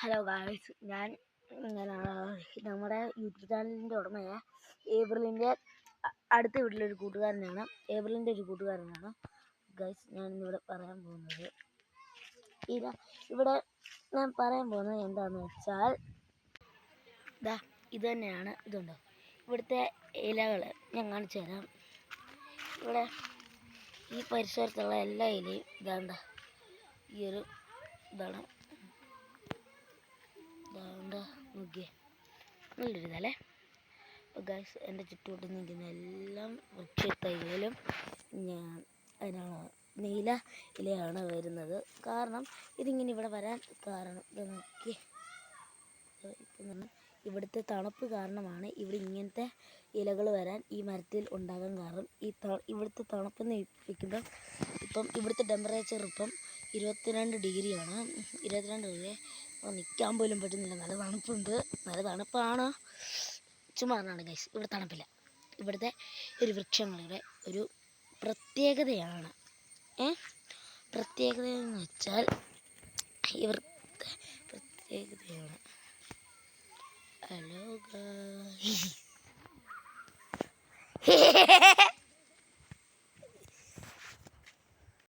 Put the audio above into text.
Hello guys, ഞാൻ നമ്മുടെ YouTube ചാനലിൻ്റെ ഉടമയായ ഏപ്രിലിൻ്റെ അടുത്ത വീട്ടിലൊരു കൂട്ടുകാരനാണ്. ഏപ്രിലിൻ്റെ ഒരു കൂട്ടുകാരനാണ് ഗായ്സ് ഞാൻ ഇന്നിവിടെ പറയാൻ പോകുന്നത്. ഇവിടെ ഞാൻ പറയാൻ പോകുന്നത് എന്താണെന്ന് വെച്ചാൽ ഇത് തന്നെയാണ്. ഇതുണ്ടോ ഇവിടുത്തെ ഇലകൾ ഞാൻ കാണിച്ചു തരാം. ഇവിടെ ഈ പരിസരത്തുള്ള എല്ലാ ഇലയും ഇതാണ്ട ഈ ഒരു ഇതാണ്. നോക്കിയേ, നല്ലൊരു ഇതല്ലേ. അപ്പോൾ ഗൈസ്, എൻ്റെ ചുറ്റുവട്ടം നിൽക്കുന്ന എല്ലാം വൃക്ഷത്തൈകളിലും അതിനാണ് നീല ഇലയാണ് വരുന്നത്. കാരണം ഇതിങ്ങനെ ഇവിടെ വരാൻ കാരണം ഇത് നോക്കി, ഇവിടുത്തെ തണുപ്പ് കാരണമാണ് ഇവിടെ ഇങ്ങനത്തെ ഇലകൾ വരാൻ ഈ മരത്തിൽ ഉണ്ടാകാൻ കാരണം. ഇവിടുത്തെ തണുപ്പെന്ന് വെക്കുമ്പം ഇവിടുത്തെ ടെമ്പറേച്ചർ 22 ഡിഗ്രിയാണ്. 22 ഡിഗ്രി നിൽക്കാൻ പോലും പറ്റുന്നില്ല. നല്ല തണുപ്പുണ്ട്, നല്ല തണുപ്പാണ്. ചുമ്മാറാണ് ഗൈസ്, ഇവിടെ തണുപ്പില്ല. ഇവിടുത്തെ ഒരു വൃക്ഷങ്ങളുടെ ഒരു പ്രത്യേകതയാണ്. പ്രത്യേകത എന്ന് വെച്ചാൽ ഇവിടുത്തെ പ്രത്യേകതയാണ്. Hello guys.